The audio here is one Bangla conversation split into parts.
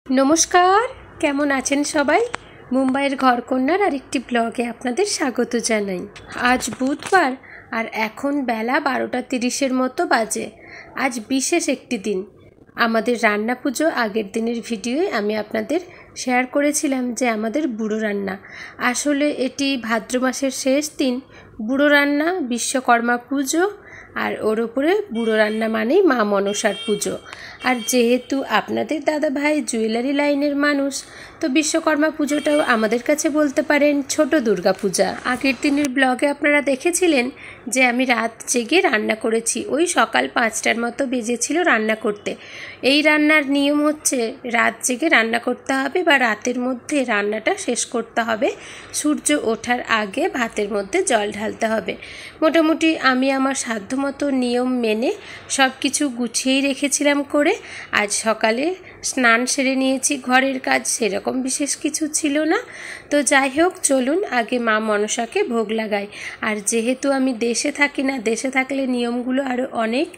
নমস্কার, কেমন আছেন সবাই? মুম্বাইয়ের ঘরকন্যার আরেকটি ব্লগে আপনাদের স্বাগত জানাই। আজ বুধবার আর এখন বেলা 12:30 মতো বাজে। আজ বিশেষ একটি দিন, আমাদের রান্না পুজো। আগের দিনের ভিডিওয়ে আমি আপনাদের শেয়ার করেছিলাম যে আমাদের বুড়ো রান্না। আসলে এটি ভাদ্র মাসের শেষ দিন, বুড়ো রান্না, বিশ্বকর্মা পুজো, আর ওর ওপরে বুড়ো রান্না মানেই মা মনসার পুজো। আর যেহেতু আপনাদের দাদা ভাই জুয়েলারি লাইনের মানুষ, তো বিশ্বকর্মা পুজোটাও আমাদের কাছে বলতে পারেন ছোট দুর্গা পূজা। আগের দিনের ব্লগে আপনারা দেখেছিলেন যে আমি রাত জেগে রান্না করেছি। ওই সকাল 5টার মতো বেজেছিল রান্না করতে। এই রান্নার নিয়ম হচ্ছে রাত জেগে রান্না করতে হবে বা রাতের মধ্যে রান্নাটা শেষ করতে হবে। সূর্য ওঠার আগে ভাতের মধ্যে জল ঢালতে হবে। মোটামুটি আমি আমার সাধ্যমতো নিয়ম মেনে সব কিছু গুছিয়েই রেখেছিলাম করে। আজ সকালে স্নান সেরে নিয়েছি। ঘরের কাজ সেরকম বিশেষ কিছু ছিল না। তো যাই হোক, চলুন আগে মা মনসাকে ভোগ লাগাই। আর যেহেতু আমি দেশে থাকি না, দেশে থাকলে নিয়মগুলো আরও অনেক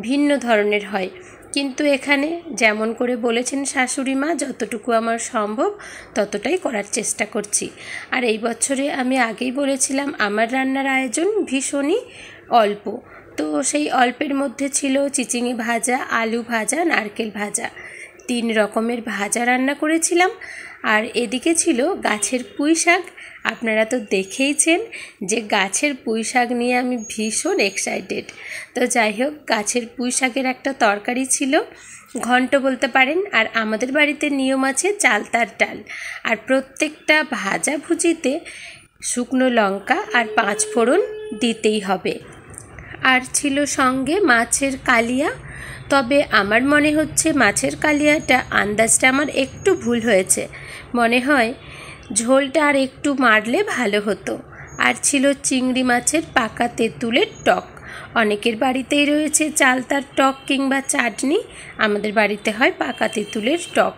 ভিন্ন ধরনের হয়, কিন্তু এখানে যেমন করে বলেছেন শাশুড়ি মা, যতটুকু আমার সম্ভব ততটাই করার চেষ্টা করছি। আর এই বছরে আমি আগেই বলেছিলাম আমার রান্নার আয়োজন ভীষণই অল্প। তো সেই অল্পের মধ্যে ছিল চিচিঙে ভাজা, আলু ভাজা, নারকেল ভাজা, 3 রকমের ভাজা রান্না করেছিলাম। আর এদিকে ছিল গাছের পুঁই শাক। আপনারা তো দেখেইছেন যে গাছের পুঁই শাক নিয়ে আমি ভীষণ এক্সাইটেড। তো যাই হোক, গাছের পুঁই শাকের একটা তরকারি ছিল, ঘন্ট বলতে পারেন। আর আমাদের বাড়িতে নিয়ম আছে চালতার ডাল। আর প্রত্যেকটা ভাজাভুজিতে শুকনো লঙ্কা আর 5 ফোড়ন দিতেই হবে। আর ছিল সঙ্গে মাছের কালিয়া। তবে আমার মনে হচ্ছে মাছের কালিয়াটা আন্দাজটা আমার একটু ভুল হয়েছে। মনে হয় ঝোলটা আর একটু মারলে ভালো হতো। আর ছিল চিংড়ি মাছের পাকা তেঁতুলের টক। অনেকের বাড়িতেই রয়েছে চালতার টক কিংবা চাটনি, আমাদের বাড়িতে হয় পাকা তেঁতুলের টক।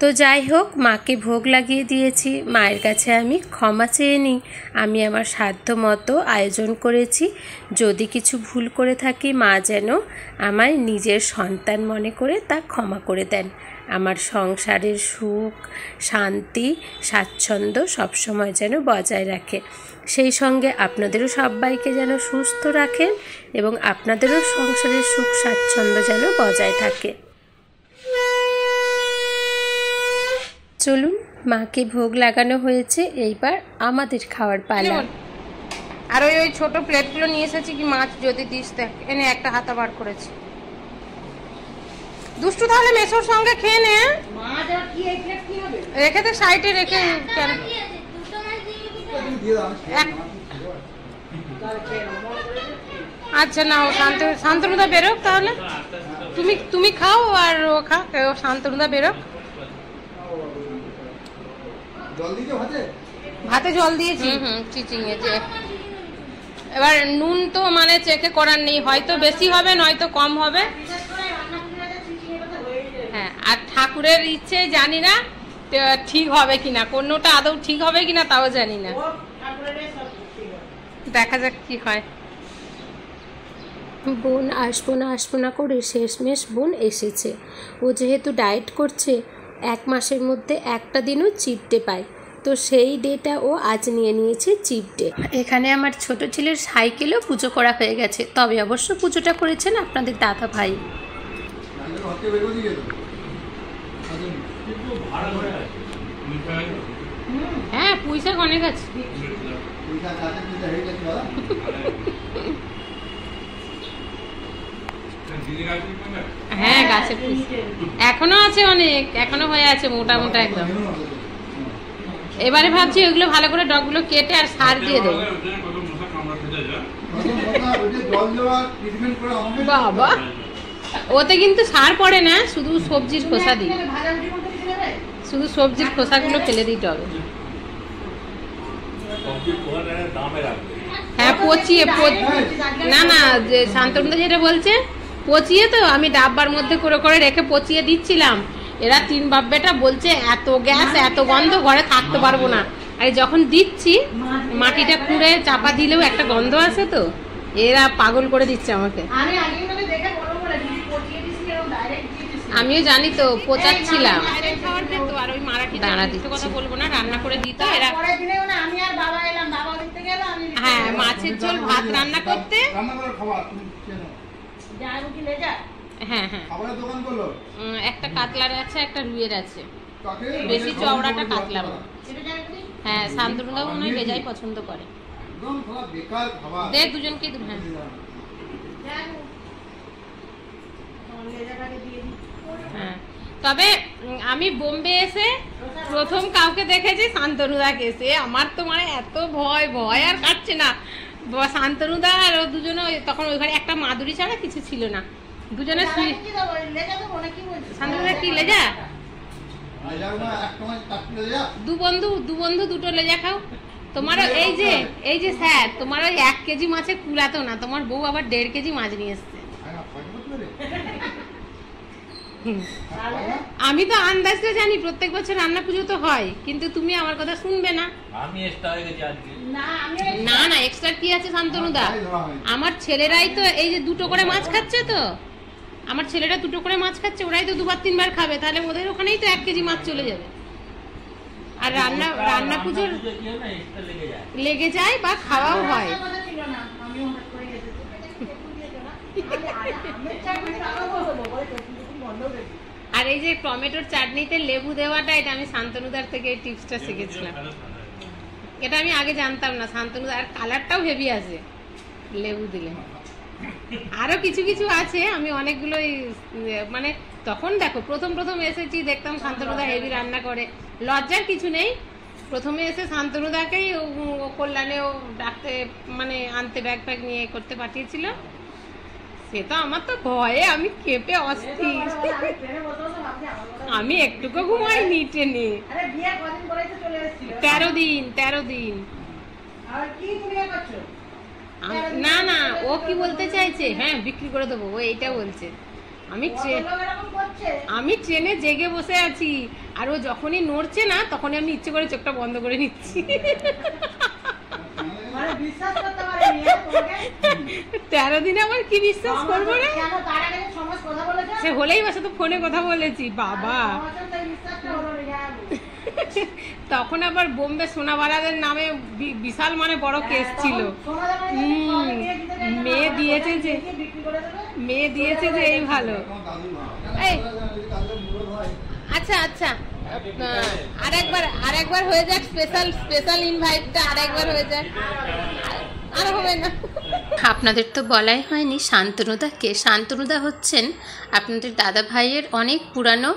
তো যাই হোক, মাকে ভোগ লাগিয়ে দিয়েছি। মায়ের কাছে আমি ক্ষমা চেয়ে নিই। আমি আমার সাধ্য মতো আয়োজন করেছি। যদি কিছু ভুল করে থাকি, মা যেন আমায় নিজের সন্তান মনে করে তা ক্ষমা করে দেন। আমার সংসারের সুখ, শান্তি, স্বাচ্ছন্দ্য সবসময় যেন বজায় রাখে। সেই সঙ্গে আপনাদেরও সবাইকে যেন সুস্থ রাখেন এবং আপনাদেরও সংসারের সুখ স্বাচ্ছন্দ্য যেন বজায় থাকে। চলুন, মাকে ভোগ লাগানো হয়েছে, এইবার আমাদের খাওয়ার পালা। আর ওই ছোট প্লেটগুলো নিয়ে এসেছি, কি মাছ যদি দিস দেখ, এনে একটা হাতা বার করেছি। দুষ্টু তাহলে মেসোর সঙ্গে খেয়ে নে। রেখে দে সাইডে, রেখে কেন। আচ্ছা না, ও শান্তনুদা বেরোক তাহলে। তুমি খাও আর ও খা, শান্তনুদা বেরোক। ভাতে জল দিয়েছি। চিচিঙে যে এবার নুন তো মানে চেকে করার নেই, হয়তো বেশি হবে নয়তো কম হবে। হ্যাঁ, আর ঠাকুরের ইচ্ছে জানি না ঠিক হবে কিনা, কোনোটা আদৌ ঠিক হবে কিনা তাও জানি না। দেখা যাক কি হয়। বোন আসবো না করে শেষমেশ বোন এসেছে। ও যেহেতু ডায়েট করছে, 1 মাসের মধ্যে একটা দিনও চিট ডে পায়, তো সেই ডেটা ও আজ নিয়ে নিয়েছে চিট ডে। এখানে আমার ছোট ছেলের সাইকেলও পুজো করা হয়ে গেছে, তবে অবশ্য পুজোটা করেছেন আপনাদের দাদা ভাই। হ্যাঁ, পয়সা অনেক আছে। হ্যাঁ, গাছে এখনো আছে অনেক, এখনো হয়ে আছে মোটা মোটা একদম। এবারে ভাবছি ওইগুলো ভালো করে ডগগুলো কেটে আর সার দিয়ে দেবো। বাবা, ওতে কিন্তু সার পড়ে না, শুধু সবজির খোসা দিই, শুধু সবজির খোসাগুলো ফেলে দিতে হবে। হ্যাঁ, পচিয়ে না যে শান্তনুদা যেটা বলছে পচিয়ে, তো আমি ডাব্বার মধ্যে করে করে রেখে পচিয়ে দিচ্ছিলাম। এরা 3 বাব্বেটা বলছে এত গ্যাস, এত গন্ধ, ঘরে থাকতে পারবো না। আর যখন দিচ্ছি মাটিটা খুঁড়ে চাপা দিলেও একটা গন্ধ আছে, তো এরা পাগল করে দিচ্ছে আমাকে। আমিও জানি তো, পচাচ্ছিলাম। দাঁড়া দিচ্ছি, কথা বলবো না, রান্না করে দিত এরা। হ্যাঁ, মাছের ঝোল ভাত রান্না করতে। হ্যাঁ হ্যাঁ, একটা কাতলার আছে, একটা রুইয়ের আছে, বেশি চওড়াটা কাতলা। হ্যাঁ, শান্তনুদাও মনে হয় লেজাই পছন্দ করে। দে দুজনকে। হ্যাঁ, তবে আমি বোম্বে এসে প্রথম কাউকে দেখেছি শান্তনুদাকে। এসে আমার তো মানে এত ভয় ভয় আর কাটছে না। শান্তনুদা আর ও দুজনে তখন ওইখানে একটা মাদুরি ছাড়া কিছু ছিল না, দুজনে শান্তনুদা কি লেজা, দু বন্ধু দুটো লেজা খাও। তোমার এই যে স্যার, তোমার ওই 1 কেজি মাছে কুলাতো না, তোমার বউ আবার 1.5 কেজি মাছ নিয়ে এসছে। আমি তো আন্দাজ করে জানি প্রত্যেক বছর রান্না পুজো তো হয়, কিন্তু তুমি আমার কথা শুনবে না। আমি এক্সট্রা হয়ে গেছি আজকে। না এক্সট্রা কি আছে শান্তনুদা, আমার ছেলেরাই তো এই যে 2টো করে মাছ খাচ্ছে, তো আমার ছেলেরা 2টো করে মাছ খাচ্ছে, ওরাই তো 2-3 বার খাবে, তাহলে ওদের ওখানেই তো 1 কেজি মাছ চলে যাবে। আর রান্না পুজোর লেগে যায় বা খাওয়াও হয়। আর এই যে টমেটোর চাটনিতে লেবু দেওয়াটা, এটা আমি শান্তনুদার থেকে এই টিপসটা শিখেছিলাম। এটা আমি আগে জানতাম না। শান্তনুদা আর কালারটাও হেভি আছে লেবু দিলে। আরো কিছু কিছু আছে, আমি অনেকগুলোই মানে তখন দেখো প্রথম এসেছি, দেখতাম শান্তনুদা হেভি রান্না করে, লজ্জার কিছু নেই। প্রথমে এসে শান্তনুদাকেই কল্যাণেও ডাকতে মানে আনতে ব্যাগ নিয়ে করতে পাঠিয়েছিল। সে তো আমার তো ভয়ে আমি কেঁপে অস্থির, আমি একটুকু ঘুমাইনি ট্রেনে। 13 দিন। না ও কি বলতে চাইছে, হ্যাঁ বিক্রি করে দেবো, ও এইটা বলছে। আমি ট্রেনে জেগে বসে আছি, আর ও যখনই নড়ছে না তখনই আমি ইচ্ছে করে চোখটা বন্ধ করে নিচ্ছি। 13 দিনে আবার কি বিশ্বাস করবো না, সে হলেই বাসা তো ফোনে কথা বলেছি বাবা। তখন আবার বোম্বে সোনাবালাদের নামে বিশাল মানে বড় কেস ছিল। মেয়ে দিয়েছে যে এই ভালো। আচ্ছা আরেকবার হয়ে যাক, স্পেশাল ইনভাইটটা আরেকবার হয়ে যাক, আর হবে না। আপনাদের তো বলাই হয়নি শান্তনুদাকে। শান্তনুদা হচ্ছেন আপনাদের দাদা ভাইয়ের অনেক পুরানো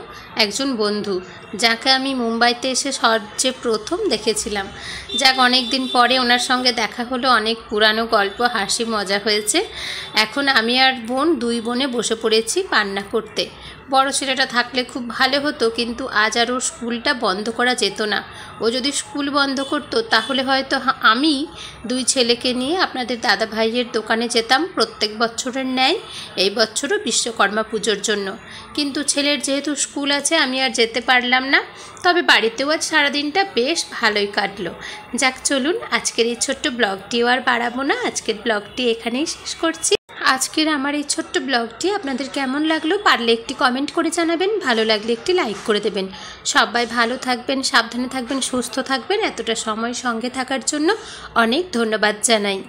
একজন বন্ধু, যাকে আমি মুম্বাইতে এসে সবচেয়ে প্রথম দেখেছিলাম। যাক, অনেক দিন পরে ওনার সঙ্গে দেখা হলো, অনেক পুরানো গল্প হাসি মজা হয়েছে। এখন আমি আর বোন 2 বোনে বসে পড়েছি পান্না করতে। বড় ছেলেটা থাকলে খুব ভালো হতো, কিন্তু আজ আর ওর স্কুলটা বন্ধ করা যেত না। ও যদি স্কুল বন্ধ করতো তাহলে হয়তো আমি 2 ছেলেকে নিয়ে আপনাদের দাদা ভাইয়ের দোকানে যেতাম প্রত্যেক বছরের ন্যায়, এই বছরও বিশ্বকর্মা পুজোর জন্য। কিন্তু ছেলের যেহেতু স্কুল আছে আমি আর যেতে পারলাম না। তবে বাড়িতেও আজ সারাদিনটা বেশ ভালোই কাটলো। যাক, চলুন আজকের এই ছোট্ট ব্লগটিও আর বাড়াবো না, আজকের ব্লগটি এখানেই শেষ করছি। আজকের আমার এই ছোট্ট ব্লগটি আপনাদের কেমন লাগলো পারলে একটি কমেন্ট করে জানাবেন, ভালো লাগলে একটি লাইক করে দেবেন। সবাই ভালো থাকবেন, সাবধানে থাকবেন, সুস্থ থাকবেন। এতটা সময় সঙ্গে থাকার জন্য অনেক ধন্যবাদ জানাই।